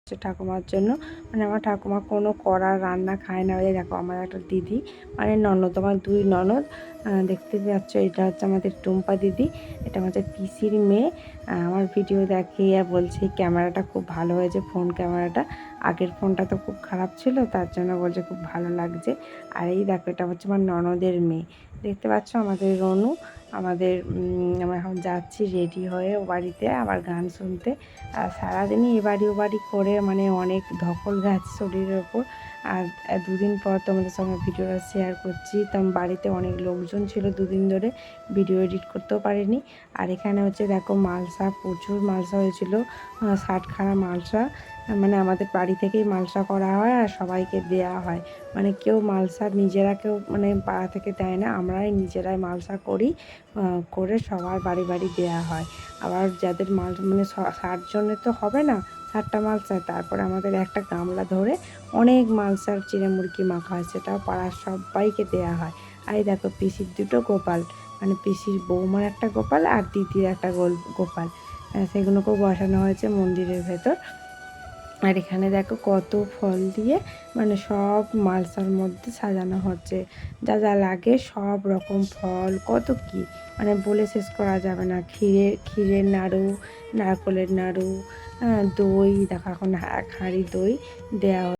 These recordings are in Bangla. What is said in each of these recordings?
ঠাকুমার জন্য। মানে আমার ঠাকুমা কোনো কড়া রান্না খায় না। ওই দেখো আমার একটা দিদি, মানে ননদ, আমার 2 ননদ, দেখতে পাচ্ছ। এটা হচ্ছে আমাদের টুম্পা দিদি, এটা আমাদের পিসির মেয়ে। আমার ভিডিও দেখে আর বলছে ক্যামেরাটা খুব ভালো হয়েছে, ফোন ক্যামেরাটা। আগের ফোনটা তো খুব খারাপ ছিল, তার জন্য বলছে খুব ভালো লাগছে। আর এই দেখো এটা হচ্ছে আমার ননদের মেয়ে, দেখতে পাচ্ছ আমাদের রনু। আমরা এখন যাচ্ছি রেডি হয়ে ও বাড়িতে আবার গান শুনতে। আর সারাদিনই এ বাড়ি ও বাড়ি করে মানে অনেক ধকল গেছে শরীরের ওপর। আর 2 দিন পর তোমাদের সঙ্গে ভিডিওটা শেয়ার করছি। তো বাড়িতে অনেক লোকজন ছিল 2 দিন ধরে, ভিডিও এডিট করতেও পারিনি। আর এখানে হচ্ছে দেখো মালসা, প্রচুর মালসা হয়েছিল, 60খানা মালসা। মানে আমাদের বাড়ি থেকেই মালসা করা হয় আর সবাইকে দেয়া হয়। মানে কেউ মালসা নিজেরা কেউ মানে পাড়া থেকে দেয় না, আমরাই নিজেরাই মালসা করি, করে সবার বাড়ি বাড়ি দেয়া হয়। আবার যাদের মাল মানে 60 জনের তো হবে না, 60টা মালসা, তারপরে আমাদের একটা গামলা ধরে অনেক মালসার চিড়ে মুরগি মাখা হয়, সেটাও পাড়ার সবাইকে দেয়া হয়। আর এই দেখো পিসির 2টো গোপাল, মানে পিসির বৌমার একটা গোপাল আর দিদির একটা গোপাল, সেগুলোকেও বসানো হয়েছে মন্দিরের ভেতর। আর এখানে দেখো কত ফল দিয়ে মানে সব মালসার মধ্যে সাজানো হচ্ছে, যা যা লাগে সব রকম ফল, কত কি মানে বলে শেষ করা যাবে না। ক্ষীরের নাড়ু, নারকলের নাড়ু, দই, দেখো এখন 1 হাঁড়ি দই দেওয়া।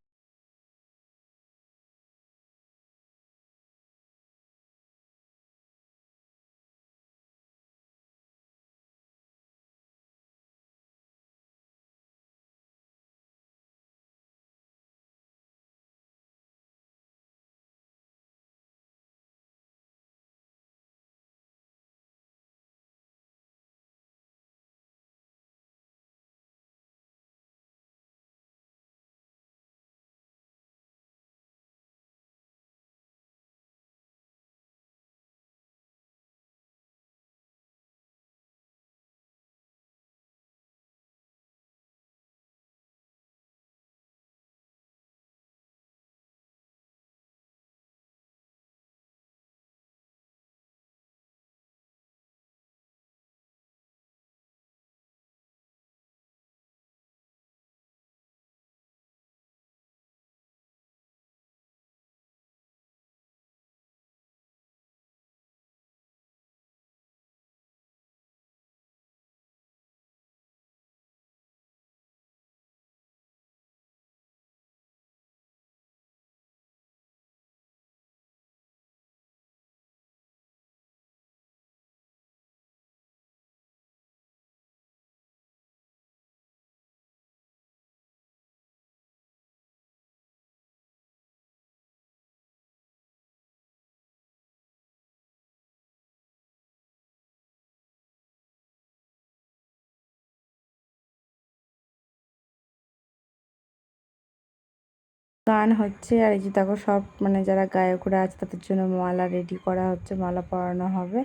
গান হচ্ছে আর এই যে দেখো সব মানে যারা গায়করা আছে তাদের জন্য মালা রেডি করা হচ্ছে, মালা পরানো হবে।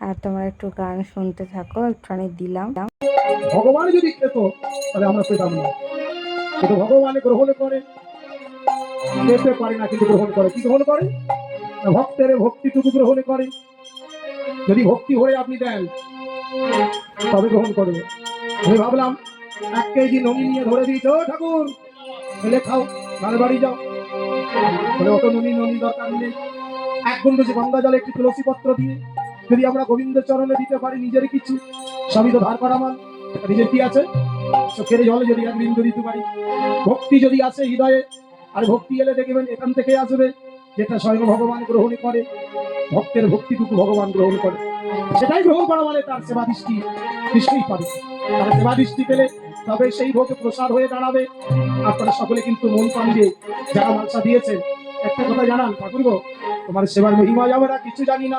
আর তোমরা একটু গান শুনতে থাকো, একটুখানি দিলাম। ভগবান যদি খেত তাহলে আমরা পেতাম না, কিন্তু ভগবান গ্রহণ করে, খেতে পারে না কিন্তু গ্রহণ করে। কি গ্রহণ করে? ভক্তের ভক্তিটুকু গ্রহণ করে। যদি ভক্তি হয়ে আপনি দেন তবে গ্রহণ করবে। আমি ভাবলাম 1 কেজি ননি নিয়ে ধরে দিয়েছ, ঠাকুর এলে খাও, নালে বাড়ি যাও। বলে অত ননি দরকার নেই, 1 গুণ বেশি গঙ্গা জলে একটি তুলসী পত্র দিয়ে যদি আমরা গোবিন্দের চরণে দিতে পারি, নিজের কিছু, সবই তো ধার করা মাল, নিজের কি আছে? চোখের জলে যদি 1 বিন্দু দিতে পারি, ভক্তি যদি আসে হৃদয়ে, আর ভক্তি এলে দেখবেন এখান থেকে আসবে যেটা স্বয়ং ভগবান গ্রহণ করে। ভক্তের ভক্তিটুকু ভগবান গ্রহণ করে, সেটাই গ্রহণ করা মানে তার সেবা দৃষ্টি নিশ্চয়ই পাবে। তার সেবা দৃষ্টি পেলে তবে সেই ভোগ প্রসাদ হয়ে দাঁড়াবে। আপনারা সকলে কিন্তু মন প্রাণ দিয়ে যারা মালসা দিয়েছেন, একটা কথা জানান, ঠাকুর গো তোমার সেবার মহিমা যাবে না, কিছু জানি না,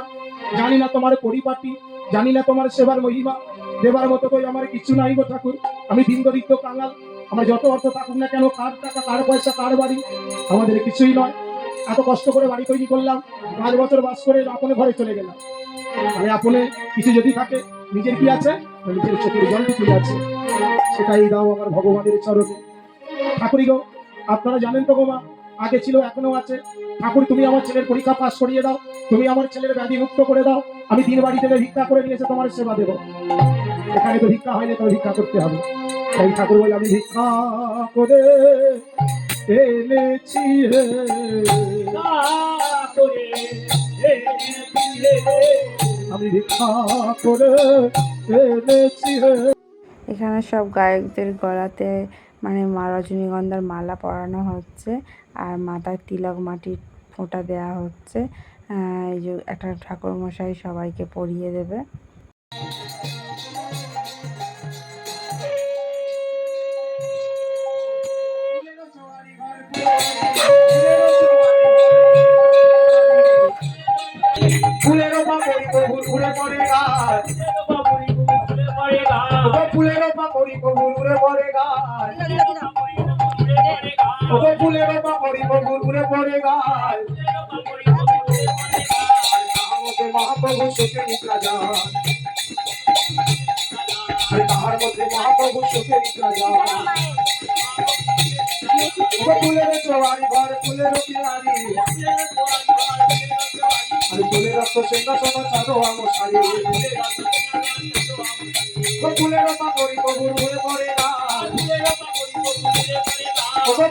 জানি না তোমার পরিপাটি, জানি না তোমার সেবার মহিমা, দেবার মতো কই আমার কিছু নাই গো ঠাকুর। আমি দিন দরিদ্র কাঙাল, আমার যত অর্থ থাকুক না কেন, কার টাকা, কার পয়সা, কার বাড়ি, আমাদের কিছুই নয়। এত কষ্ট করে বাড়ি তৈরি করলাম, 5 বছর বাস করে আপনে ঘরে চলে গেলাম। আরে আপনে কিছু যদি থাকে, নিজের কি আছে? নিজের চোখের জলটুকু আছে, সেটাই দাও আমার ভগবানের চরণে। ঠাকুরি গো আপনারা জানেন তো গো মা, আগে ছিল এখনো আছে। ঠাকুর তুমি আমার ছেলের পরীক্ষা পাস করিয়ে দাও, তুমি আমার ছেলের ব্যাধি মুক্ত করে দাও, আমি দিন বাড়ি থেকে ভিক্ষা করে নিয়েছে তোমার সেবা দেবো। এখানে তো ভিক্ষা হয়নি, তবে ভিক্ষা করতে হবে। এই ঠাকুর বলে আমি ভিক্ষা করে এনেছি হে, আমি ভিক্ষা করে এনেছি হে। এখানে সব গায়কদের গলাতে মানে রজনীগন্ধার মালা পরানো হচ্ছে আর মাথায় তিলক মাটির ফোঁটা দেওয়া হচ্ছে। এই যে একটা ঠাকুরমশাই সবাইকে পরিয়ে দেবে। ফুলেরও পাপড়ি কবুল ঘুরে পড়ে গাছ, ফুলেরও পাপড়ি কবুল ঘুরে পড়ে গাছ, ফুলেরও পাপড়ি কবুল ঘুরে পড়ে গাছ। মহাপ্রভু সুখে নিদ্রা যায়, তাহার মধ্যে মহাপ্রভু সুখে নিদ্রা যায়। ফুলের চোয়ারি ঘর ফুলের পিয়ারি, আর ফুলের রক্ত সিংহাসন চাঁদো আমশারি। ফুলের পাপড়ি কবুল ঘুরে পড়ে গাছ,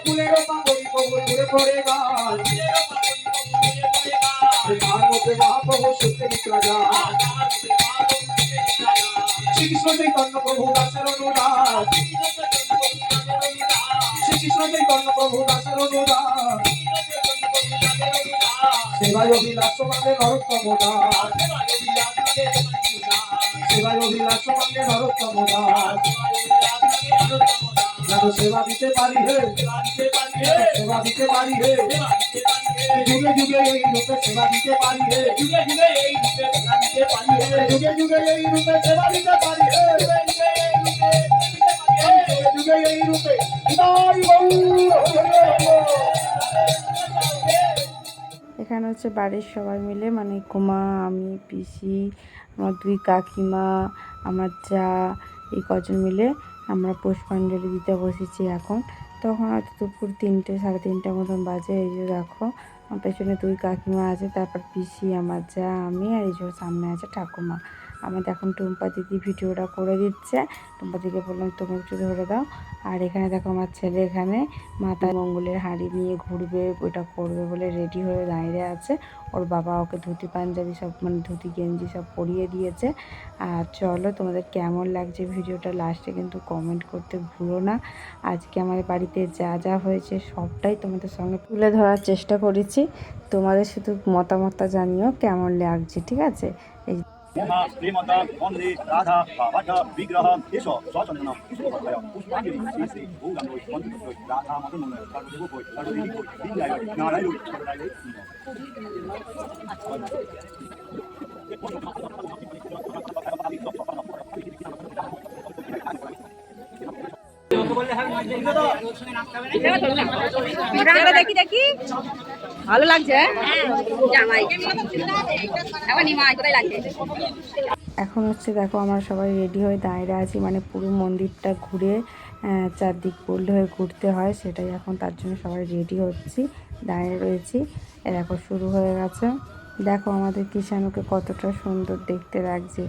ফুলের পাপড়ি কবুল ঘুরে পড়ে গাছ। তার মধ্যে মহাপ্রভু সুখে নিদ্রা যায়। শ্রীকৃষ্ণ চৈতন্য প্রভু দাসের অনুরাগ, শ্রীকৃষ্ণ চৈতন্য প্রভু দাসের অনুরাগ। সেবায় অভিলাষ মানে নরোত্তম দাস, সেবায় অভিলাষ মানে নরোত্তম দাস। যেন সেবা দিতে পারি হে, সেবা দিতে পারি হে, যুগে যুগে এই রূপে সেবা দিতে পারি হে, যুগে যুগে এই রূপে সেবা দিতে পারি হে, যুগে যুগে এই রূপে সেবা দিতে পারি হে, যুগে যুগে এই রূপে হৃদয় গৌর হরে হরে। এখানে হচ্ছে বাড়ির সবাই মিলে মানে কুমা, আমি, পিসি, আমার 2 কাকিমা, আমার যা, এই কজন মিলে আমরা পুষ্পাঞ্জলি দিতে বসেছি এখন। তখন হয়তো দুপুর 3টে 3:30 মতন বাজে। এই যে দেখো আমার পেছনে 2 কাকিমা আছে, তারপর পিসি, আমার যা, আমি, আর এই যে সামনে আছে ঠাকুমা। আমাদের এখন টুম্পা দিদি ভিডিওটা করে দিচ্ছে। টুম্পা দিদিকে বললাম তুমি একটু ধরে দাও। আর এখানে দেখো আমার ছেলে এখানে মাথায় মঙ্গলের হাঁড়ি নিয়ে ঘুরবে, ওইটা করবে বলে রেডি হয়ে দাঁড়িয়ে আছে। ওর বাবা ওকে ধুতি পাঞ্জাবি সব মানে ধুতি গেঞ্জি সব পরিয়ে দিয়েছে। আর চলো তোমাদের কেমন লাগছে ভিডিওটা লাস্টে কিন্তু কমেন্ট করতে ভুলো না। আজকে আমাদের বাড়িতে যা যা হয়েছে সবটাই তোমাদের সঙ্গে তুলে ধরার চেষ্টা করেছি। তোমাদের শুধু মতামতটা জানিও কেমন লাগছে, ঠিক আছে? এই মহা শ্রীমতা বন্দে রাধা ভাট বিগ্রহ এস সচন্দন পুষ্পাঞ্জলি শ্রী শ্রী গৌরাঙ্গ পঞ্চতত্ত্ব রাধা মদন সর্বদেব সর্বদেবী বিদ্যায় নারায়ণ সর্বদায় দেখি দেখি ভালো লাগছে। জামাই এখন নিমাই কোথায় লাগছে। এখন হচ্ছে দেখো আমরা সবাই রেডি হয়ে দাঁড়িয়ে আছি, মানে পুরো মন্দিরটা ঘুরে চারদিক গোল হয়ে ঘুরতে হয়, সেটাই এখন তার জন্য সবাই রেডি হচ্ছি, দাঁড়িয়ে রয়েছি। এ দেখো শুরু হয়ে গেছে। দেখো আমাদের কিষাণুকে কতটা সুন্দর দেখতে লাগছে।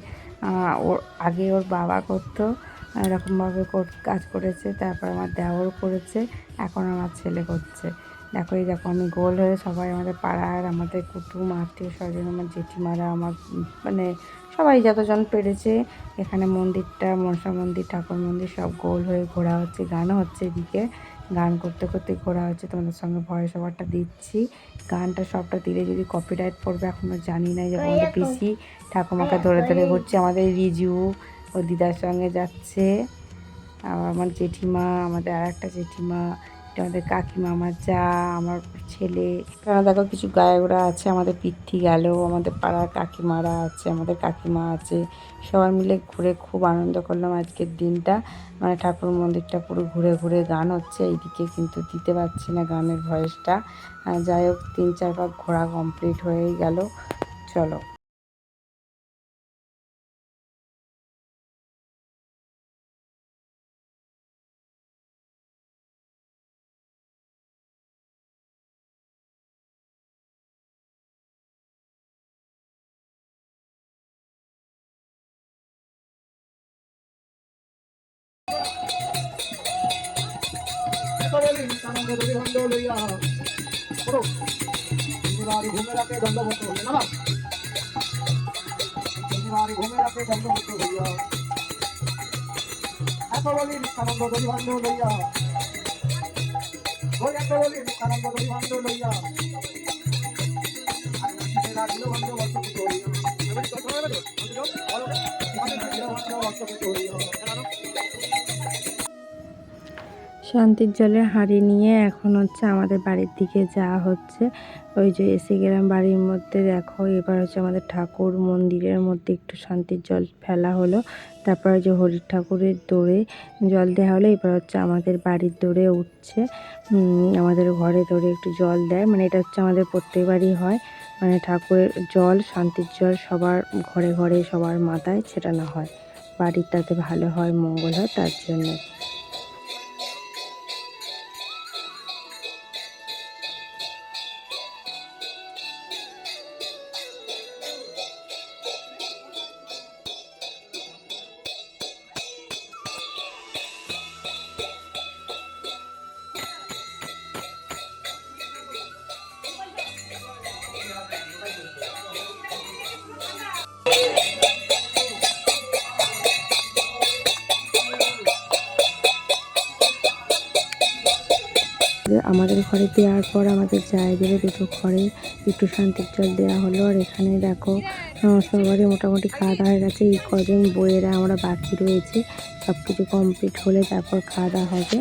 ওর আগে ওর বাবা করতো এরকমভাবে কাজ করেছে, তারপর আমার দেওর করেছে, এখন আমার ছেলে করছে। দেখো এই দেখো আমি গোল হয়ে সবাই আমাদের পাড়ার আমাদের কুটুম আত্মীয় স্বজন আমার জেঠিমারা আমার মানে সবাই যতজন পেরেছে এখানে মন্দিরটা মনসা মন্দির ঠাকুর মন্দির সব গোল হয়ে ঘোরা হচ্ছে, গানও হচ্ছে, এদিকে গান করতে করতে ঘোরা হচ্ছে। তোমাদের সঙ্গে ভয়েস ওভারটা দিচ্ছি। গানটা সবটা দিলে যদি কপিরাইট পড়বে এখনও জানি না। যে আমাদের পিসি ঠাকুমাকে ধরে ধরে ঘুরছে, আমাদের রিজু ও দিদার সঙ্গে যাচ্ছে, আমার জেঠিমা, আমাদের আর একটা জেঠিমা, আমাদের কাকিমা, আমার যা, আমার ছেলে। এখানে দেখো কিছু গায়করা আছে, আমাদের পিত্তি গেল, আমাদের পাড়ার কাকিমারা আছে, আমাদের কাকিমা আছে, সবাই মিলে ঘুরে খুব আনন্দ করলাম আজকের দিনটা। মানে ঠাকুর মন্দিরটা পুরো ঘুরে ঘুরে গান হচ্ছে, এইদিকে কিন্তু দিতে পারছি না গানের ভয়েসটা। যাই হোক 3-4 পাক ঘোরা কমপ্লিট হয়েই গেল। চলো। এত বলি নিত্যানন্দ যদি ভণ্ড লইয়া করো বাড়ি ঘুমে রাখে দণ্ডমত হইয়া না বাড়ি ঘুমে রাখে দণ্ডমত হইয়া এত বলি নিত্যানন্দ যদি ভণ্ড লইয়া ওই এত বলি নিত্যানন্দ যদি ভণ্ড লইয়া রাখিল ভণ্ড বর্তমিত হইয়া শান্তির জলের হাঁড়ি নিয়ে এখন হচ্ছে আমাদের বাড়ির দিকে যাওয়া হচ্ছে। ওই যে এসে গেলাম বাড়ির মধ্যে, দেখো এবার হচ্ছে আমাদের ঠাকুর মন্দিরের মধ্যে একটু শান্তির জল ফেলা হলো, তারপর যে হরির ঠাকুরের দৌড়ে জল দেওয়া হলো। এবার হচ্ছে আমাদের বাড়ির দৌড়ে উঠছে, আমাদের ঘরে দৌড়ে একটু জল দেয়, মানে এটা হচ্ছে আমাদের প্রত্যেকবারই হয়, মানে ঠাকুরের জল শান্তির জল সবার ঘরে ঘরে সবার মাথায় ছেটানো হয়, বাড়ির তাতে ভালো হয় মঙ্গল হয় তার জন্য। আমাদের ঘরে দেওয়ার পর আমাদের জায়গায় দুটো ঘরে একটু শান্তির জল দেওয়া হলো। আর এখানে দেখো সবারই মোটামুটি খাওয়া দাওয়া হয়ে গেছে, এই কজন বইয়েরা আমরা বাকি রয়েছে, সব কিছু কমপ্লিট হলে তারপর খাওয়া দাওয়া হবে।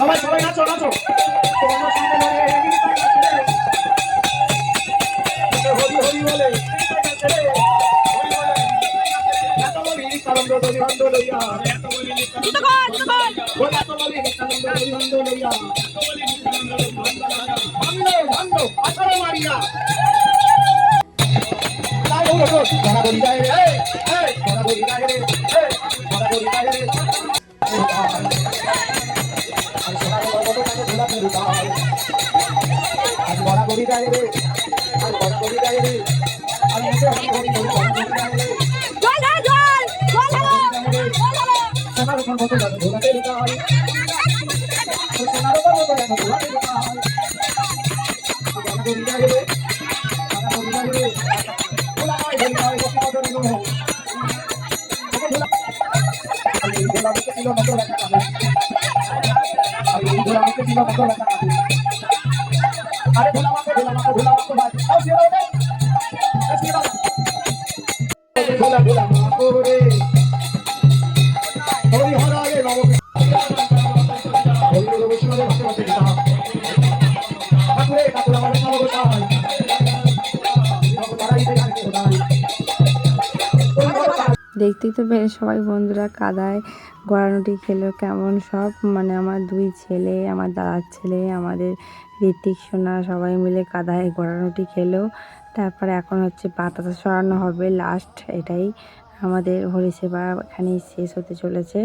সবাই সবাই নাচো নাচো হরি হরি বলে নিত্যানন্দ যদি ভণ্ড লইয়া মারিয়া ধরা ধরি যায় রে ধরা ধরি যায় রে ধরা ধরি যায় রে আজ বড়া করি যায় রে আজ বড়া করি যায় রে আজ মুখে হরি হরি হরি যায় রে সোনার উপর মতো জানো ঘোরাতে দিতে হয় সোনার উপর মতো জানো ঘোরাতে দিতে হয় বড়া করি যায় রে বড়া করি যায় রে ভোলা হয় ভোলা হয় বসে মতো নিলো ভোলা মুখে ছিল মতো রাখা ভোলা মুখে ছিল মতো রাখা আরে ভোলা মাকে ভাই ভোলা ভোলা মা করে হরি হরাগে নম হরি হরি বৈষ্ণবে ভক্ত ভক্ত গীতা ঠাকুরে ঠাকুর আমাদের নব গোসাই ভগবানাই দেখাই খোদাই দেখতেই তো বেশ সবাই বন্ধুরা কাদায় গড়ানোটি খেলো কেমন সব, মানে আমার দুই ছেলে, আমার দাদার ছেলে, আমাদের ঋত্বিক সোনা সবাই মিলে কাদায় গড়ানোটি খেলো। তারপরে এখন হচ্ছে বাতাসা সরানো হবে লাস্ট, এটাই আমাদের হরিসেবা এখানেই শেষ হতে চলেছে।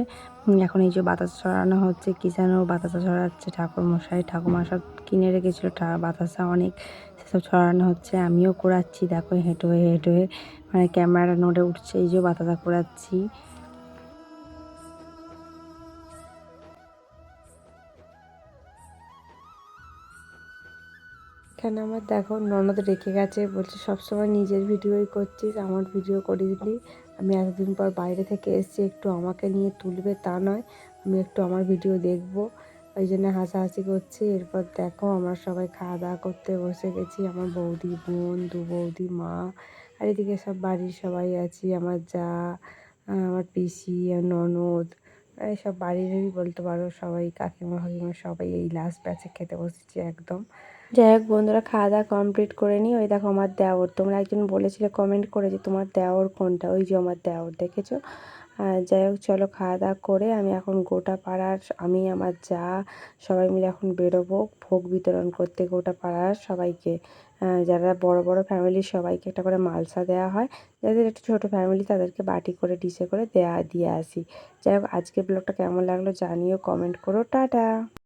এখন এই যে বাতাসা সরানো হচ্ছে, কিষানও বাতাসা সরাচ্ছে, ঠাকুরমশাই ঠাকুমা সব কিনে রেখেছিলো বাতাসা অনেক, সেসব ছড়ানো হচ্ছে, আমিও করাচ্ছি দেখো হেঁটো হয়ে হেঁটো হয়ে, মানে ক্যামেরাটা নড়ে উঠছে, এই যে বাতাসা করাচ্ছি। এখানে আমার দেখো ননদ রেখে গেছে, বলছে সবসময় নিজের ভিডিওই করছিস, আমার ভিডিও করে দিলি, আমি এতদিন পর বাইরে থেকে এসেছি, একটু আমাকে নিয়ে তুলবে তা নয়, আমি একটু আমার ভিডিও দেখবো। ওই জন্য হাসাহাসি করছি। এরপর দেখো আমরা সবাই খাওয়া দাওয়া করতে বসে গেছি। আমার বৌদি, বোন, দু বৌদি, মা, আর এদিকে সব বাড়ির সবাই আছি, আমার যা, আমার পিসি আর ননদ, এইসব বাড়িরই বলতে পারো সবাই, কাকিমা ফাকিমা সবাই এই লাস্ট ব্যাচে খেতে বসেছি একদম। যাই হোক বন্ধুরা, খাওয়া দাওয়া কমপ্লিট করে নিই। ওই দেখো আমার দেওর, তোমরা একজন বলেছিলে কমেন্ট করে যে তোমার দেওর কোনটা, ওই যে আমার দেওর, দেখেছো? যাই হোক চলো খাওয়া দাওয়া করে আমি এখন গোটা পাড়ার, আমি আমার যা সবাই মিলে এখন বেরোবো ভোগ বিতরণ করতে গোটা পাড়ার সবাইকে। যারা বড় বড় ফ্যামিলির সবাইকে একটা করে মালসা দেওয়া হয়, যাদের একটু ছোটো ফ্যামিলি তাদেরকে বাটি করে ডিশে করে দিয়ে আসি। যাই হোক আজকের ব্লগটা কেমন লাগলো জানিও, কমেন্ট করো, টাটা।